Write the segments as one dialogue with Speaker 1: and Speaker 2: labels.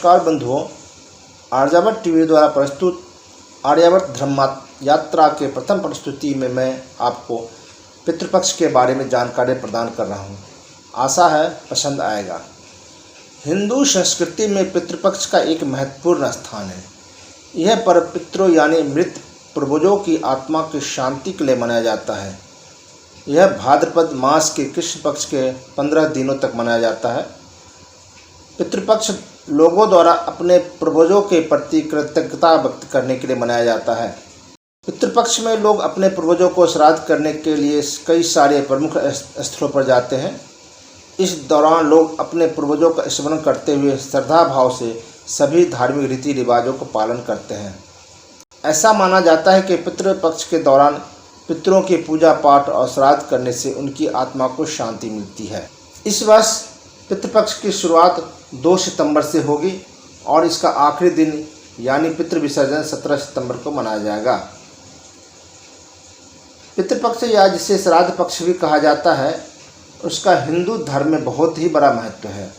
Speaker 1: नमस्कार बंधुओं, आर्यावर्त टीवी द्वारा प्रस्तुत आर्यावर्त धर्म यात्रा के प्रथम प्रस्तुति में मैं आपको पितृपक्ष के बारे में जानकारी प्रदान कर रहा हूं। आशा है पसंद आएगा। हिंदू संस्कृति में पितृपक्ष का एक महत्वपूर्ण स्थान है। यह पर्व पितरों यानी मृत पूर्वजों की आत्मा की शांति के लिए मनाया जाता है। यह भाद्रपद मास के कृष्ण पक्ष के 15 दिनों तक मनाया जाता है। पितृपक्ष लोगों द्वारा अपने पूर्वजों के प्रति कृतज्ञता व्यक्त करने के लिए मनाया जाता है। पितृपक्ष में लोग अपने पूर्वजों को श्राद्ध करने के लिए कई सारे प्रमुख स्थलों पर जाते हैं। इस दौरान लोग अपने पूर्वजों का स्मरण करते हुए श्रद्धा भाव से सभी धार्मिक रीति रिवाजों का पालन करते हैं। ऐसा माना जाता है कि पितृपक्ष के दौरान पितरों की पूजा पाठ और श्राद्ध करने से उनकी आत्मा को शांति मिलती है। इस वर्ष पितृपक्ष की शुरुआत 2 सितंबर से होगी और इसका आखिरी दिन यानी पितृ विसर्जन 17 सितंबर को मनाया जाएगा। पितृपक्ष या जिसे श्राद्ध पक्ष भी कहा जाता है, उसका हिंदू धर्म में बहुत ही बड़ा महत्व है।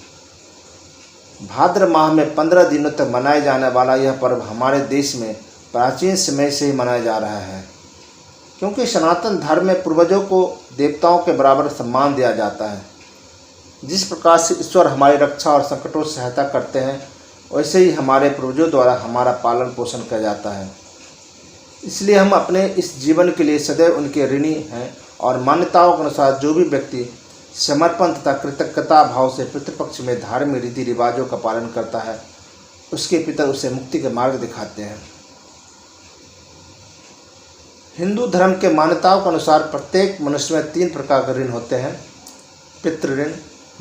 Speaker 1: भाद्र माह में 15 दिनों तक मनाए जाने वाला यह पर्व हमारे देश में प्राचीन समय से ही मनाया जा रहा है, क्योंकि सनातन धर्म में पूर्वजों को देवताओं के बराबर सम्मान दिया जाता है। जिस प्रकार से ईश्वर हमारी रक्षा और संकटों से सहायता करते हैं, वैसे ही हमारे पूर्वजों द्वारा हमारा पालन पोषण किया जाता है। इसलिए हम अपने इस जीवन के लिए सदैव उनके ऋणी हैं और मान्यताओं के अनुसार जो भी व्यक्ति समर्पण तथा कृतज्ञता भाव से पितृपक्ष में धार्मिक रीति रिवाजों का पालन करता है, उसके पितर उसे मुक्ति के मार्ग दिखाते हैं। हिंदू धर्म के मान्यताओं के अनुसार प्रत्येक मनुष्य में 3 प्रकार के ऋण होते हैं: पितृ ऋण,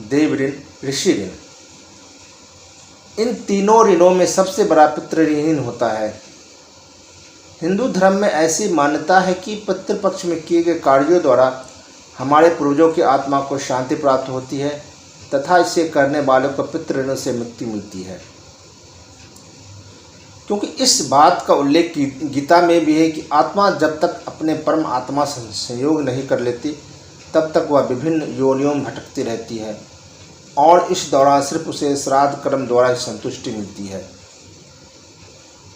Speaker 1: देव ऋण, ऋषि ऋण। इन तीनों ऋणों में सबसे बड़ा पितृ ऋण होता है। हिंदू धर्म में ऐसी मान्यता है कि पितृपक्ष में किए गए कार्यों द्वारा हमारे पूर्वजों की आत्मा को शांति प्राप्त होती है तथा इसे करने वालों को पितृ ऋण से मुक्ति मिलती है। क्योंकि इस बात का उल्लेख गीता में भी है कि आत्मा जब तक अपने परम आत्मा से संयोग नहीं कर लेती, तब तक वह विभिन्न योनियों में भटकती रहती है और इस दौरान सिर्फ उसे श्राद्ध कर्म द्वारा ही संतुष्टि मिलती है।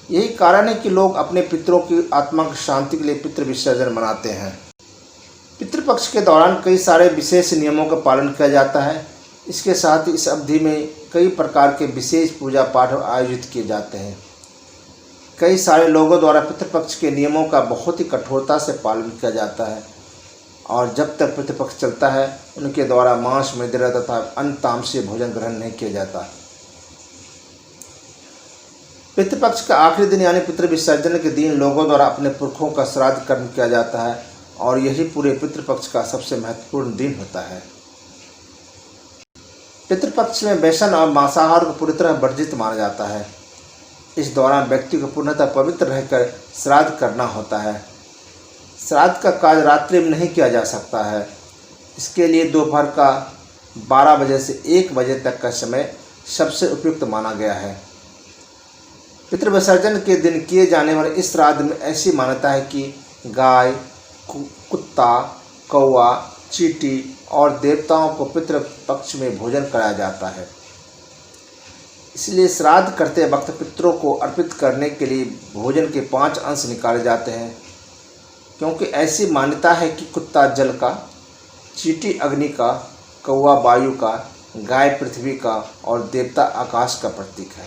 Speaker 1: यही कारण है कि लोग अपने पितरों की आत्मा की शांति के लिए पितृ विसर्जन मनाते हैं। पितृपक्ष के दौरान कई सारे विशेष नियमों का पालन किया जाता है। इसके साथ ही इस अवधि में कई प्रकार के विशेष पूजा पाठ आयोजित किए जाते हैं। कई सारे लोगों द्वारा पितृपक्ष के नियमों का बहुत ही कठोरता से पालन किया जाता है और जब तक पितृपक्ष चलता है, उनके द्वारा मांस, मदिरा तथा अन्य तामसीय भोजन ग्रहण नहीं किया जाता। पितृपक्ष का आखिरी दिन यानी पितृ विसर्जन के दिन लोगों द्वारा अपने पुरखों का श्राद्ध कर्म किया जाता है और यही पूरे पितृपक्ष का सबसे महत्वपूर्ण दिन होता है। पितृपक्ष में वैष्णव और मांसाहार को पूरी तरह वर्जित माना जाता है। इस दौरान व्यक्ति को पूर्णतः पवित्र रहकर श्राद्ध करना होता है। श्राद्ध का कार्य रात्रि में नहीं किया जा सकता है। इसके लिए दोपहर का 12 बजे से 1 बजे तक का समय सबसे उपयुक्त माना गया है। पितृ विसर्जन के दिन किए जाने वाले इस श्राद्ध में ऐसी मान्यता है कि गाय, कुत्ता, कौवा, चींटी और देवताओं को पितृपक्ष में भोजन कराया जाता है। इसलिए श्राद्ध करते वक्त पितरों को अर्पित करने के लिए भोजन के 5 अंश निकाले जाते हैं, क्योंकि ऐसी मान्यता है कि कुत्ता जल का, चींटी अग्नि का, कौवा वायु का, गाय पृथ्वी का और देवता आकाश का प्रतीक है।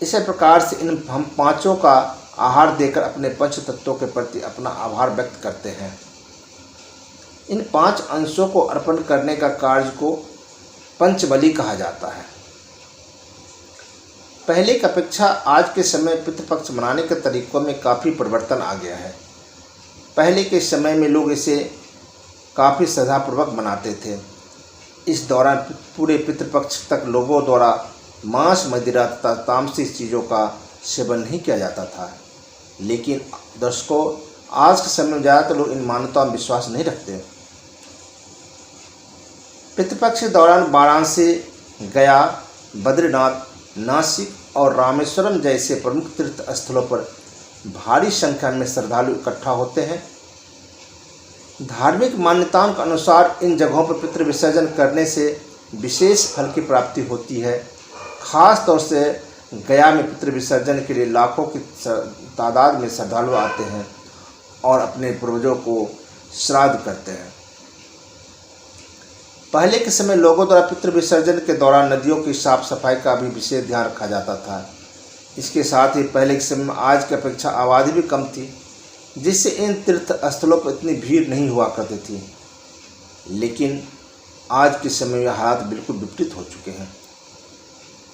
Speaker 1: इसी प्रकार से हम पांचों का आहार देकर अपने पंच तत्वों के प्रति अपना आभार व्यक्त करते हैं। इन 5 अंशों को अर्पण करने का कार्य को पंचबलि कहा जाता है। पहले की अपेक्षा आज के समय पितृपक्ष मनाने के तरीकों में काफ़ी परिवर्तन आ गया है। पहले के समय में लोग इसे काफ़ी श्रद्धापूर्वक मनाते थे। इस दौरान पूरे पितृपक्ष तक लोगों द्वारा मांस, मदिरा तथा तामसी चीज़ों का सेवन नहीं किया जाता था। लेकिन दर्शकों, आज के समय में ज़्यादातर लोग इन मान्यताओं में विश्वास नहीं रखते। पितृपक्ष के दौरान वाराणसी, गया, बद्रीनाथ, नासिक और रामेश्वरम जैसे प्रमुख तीर्थ स्थलों पर भारी संख्या में श्रद्धालु इकट्ठा होते हैं। धार्मिक मान्यताओं के अनुसार इन जगहों पर पितृ विसर्जन करने से विशेष फल की प्राप्ति होती है। खास तौर से गया में पितृ विसर्जन के लिए लाखों की तादाद में श्रद्धालु आते हैं और अपने पूर्वजों को श्राद्ध करते हैं। पहले के समय लोगों द्वारा पितृ विसर्जन के दौरान नदियों की साफ सफाई का भी विशेष ध्यान रखा जाता था। इसके साथ ही पहले के समय में आज की अपेक्षा आबादी भी कम थी, जिससे इन तीर्थ स्थलों पर इतनी भीड़ नहीं हुआ करती थी। लेकिन आज के समय में हालात बिल्कुल विपरीत हो चुके हैं।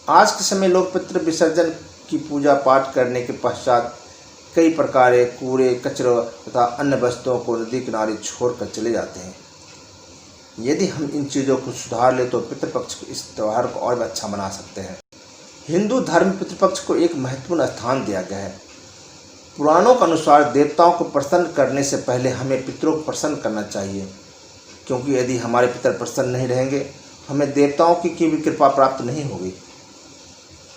Speaker 1: आज के समय लोग पितृ विसर्जन की पूजा पाठ करने के पश्चात कई प्रकार के कूड़े कचरे तथा अन्य वस्तुओं को नदी किनारे छोड़कर चले जाते हैं। यदि हम इन चीज़ों को सुधार ले तो पितृपक्ष के इस त्यौहार को और भी अच्छा मना सकते हैं। हिंदू धर्म में पितृपक्ष को एक महत्वपूर्ण स्थान दिया गया है। पुराणों के अनुसार देवताओं को प्रसन्न करने से पहले हमें पितरों को प्रसन्न करना चाहिए, क्योंकि यदि हमारे पितर प्रसन्न नहीं रहेंगे हमें देवताओं की भी कृपा प्राप्त नहीं होगी।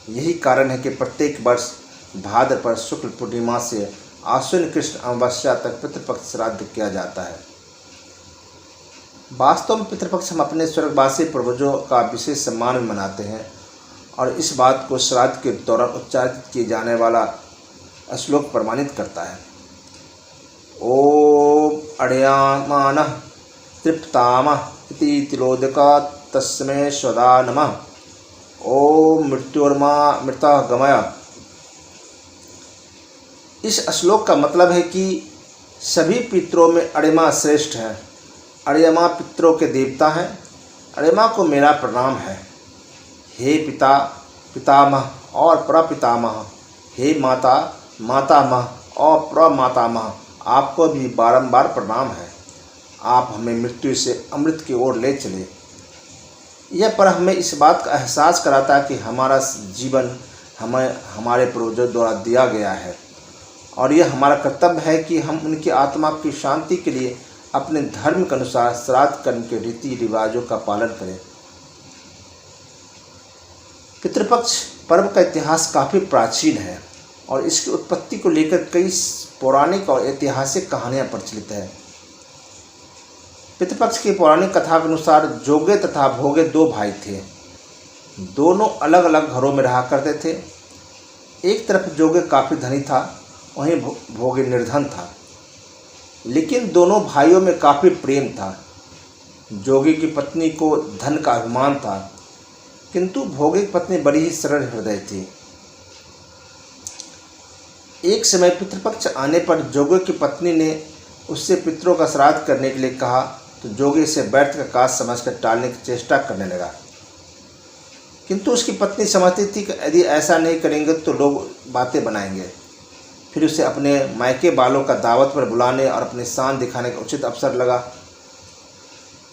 Speaker 1: यही कारण है कि प्रत्येक वर्ष भाद्रपद शुक्ल पूर्णिमा से आश्विन कृष्ण अमावस्या तक पितृपक्ष श्राद्ध किया जाता है। वास्तव में पितृपक्ष हम अपने स्वर्गवासी पूर्वजों का विशेष सम्मान में मनाते हैं और इस बात को श्राद्ध के दौरान उच्चारित किए जाने वाला श्लोक प्रमाणित करता है। ओम अड्यामानः तृप्तामः इति तिलोदका तस्मै स्वदा नमः। ओम मृत्योर्मा मृतः गमय। इस श्लोक का मतलब है कि सभी पितरों में अड़िमा श्रेष्ठ है। अड़िमा पितरों के देवता हैं। अड़िमा को मेरा प्रणाम है। हे पिता पितामह और प्रपितामह, हे माता मातामह और प्रमातामह, आपको भी बारंबार प्रणाम है। आप हमें मृत्यु से अमृत की ओर ले चले। यह पर हमें इस बात का एहसास कराता है कि हमारा जीवन हमें हमारे पूर्वजों द्वारा दिया गया है और यह हमारा कर्तव्य है कि हम उनकी आत्मा की शांति के लिए अपने धर्म के अनुसार श्राद्ध कर्म के रीति रिवाजों का पालन करें। पितृपक्ष पर्व का इतिहास काफ़ी प्राचीन है और इसकी उत्पत्ति को लेकर कई पौराणिक और ऐतिहासिक कहानियां प्रचलित है। पितृपक्ष की पौराणिक कथा के अनुसार जोगे तथा भोगे दो भाई थे। दोनों अलग अलग घरों में रहा करते थे। एक तरफ जोगे काफ़ी धनी था, वहीं भोगे निर्धन था, लेकिन दोनों भाइयों में काफ़ी प्रेम था। जोगी की पत्नी को धन का अभिमान था, किंतु भोगे की पत्नी बड़ी ही सरल हृदय थी। एक समय पितृपक्ष आने पर जोगे की पत्नी ने उससे पितरों का श्राद्ध करने के लिए कहा, तो जोगी इसे व्यर्थ का कार्य समझकर टालने की चेष्टा करने लगा। किंतु उसकी पत्नी समझती थी कि यदि ऐसा नहीं करेंगे तो लोग बातें बनाएंगे। फिर उसे अपने मायके वालों का दावत पर बुलाने और अपनी शान दिखाने का उचित अवसर लगा।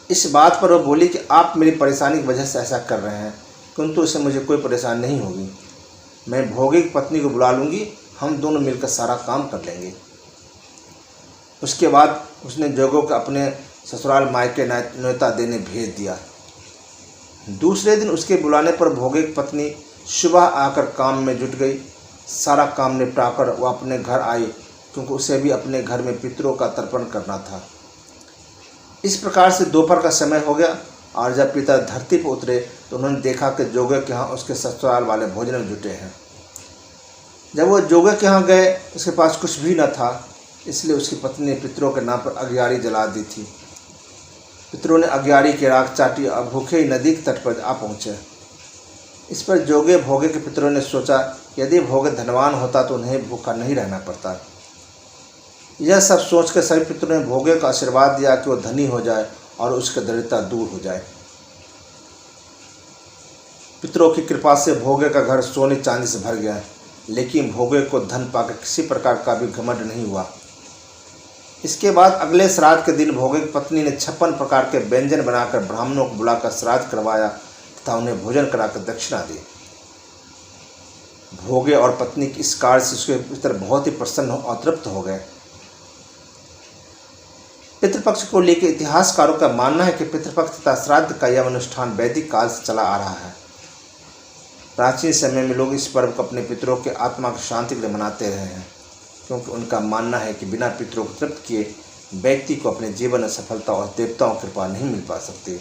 Speaker 1: इस बात पर वह बोली कि आप मेरी परेशानी की वजह से ऐसा कर रहे हैं, किंतु इससे मुझे कोई परेशानी नहीं होगी। मैं भोगे की पत्नी को बुला लूँगी, हम दोनों मिलकर सारा काम कर लेंगे। उसके बाद उसने जोगों को अपने ससुराल मायके न्योता देने भेज दिया। दूसरे दिन उसके बुलाने पर भोगे की पत्नी सुबह आकर काम में जुट गई। सारा काम निपटाकर वह अपने घर आई, क्योंकि उसे भी अपने घर में पितरों का तर्पण करना था। इस प्रकार से दोपहर का समय हो गया और जब पिता धरती पर उतरे तो उन्होंने देखा कि जोगे के यहाँ उसके ससुराल वाले भोजन में जुटे हैं। जब वो जोगे के यहाँ गए, उसके पास कुछ भी न था, इसलिए उसकी पत्नी ने पितरों के नाम पर अगियारी जला दी थी। पितरों ने अगियारी की राख चाटी और भूखे ही नदी के तट पर आ पहुँचे। इस पर जोगे भोगे के पितरों ने सोचा, यदि भोगे धनवान होता तो उन्हें भूखा नहीं रहना पड़ता। यह सब सोचकर सभी पितरों ने भोगे का आशीर्वाद दिया कि वह धनी हो जाए और उसकी दरिद्रता दूर हो जाए। पितरों की कृपा से भोगे का घर सोने चांदी से भर गया, लेकिन भोगे को धन पाकर किसी प्रकार का भी घमंड नहीं हुआ। इसके बाद अगले श्राद्ध के दिन भोगे की पत्नी ने 56 प्रकार के व्यंजन बनाकर ब्राह्मणों को बुलाकर श्राद्ध करवाया तथा उन्हें भोजन कराकर दक्षिणा दी। भोगे और पत्नी की इस कार्य से उसके पितर बहुत ही प्रसन्न और तृप्त हो गए। पितृपक्ष को लेकर इतिहासकारों का मानना है कि पितृपक्ष तथा श्राद्ध का यह अनुष्ठान वैदिक काल से चला आ रहा है। प्राचीन समय में लोग इस पर्व को अपने पितरों के आत्मा की शांति के लिए मनाते रहे हैं, क्योंकि उनका मानना है कि बिना पितरों को तृप्त किए व्यक्ति को अपने जीवन में सफलता और देवताओं की कृपा नहीं मिल पा सकती।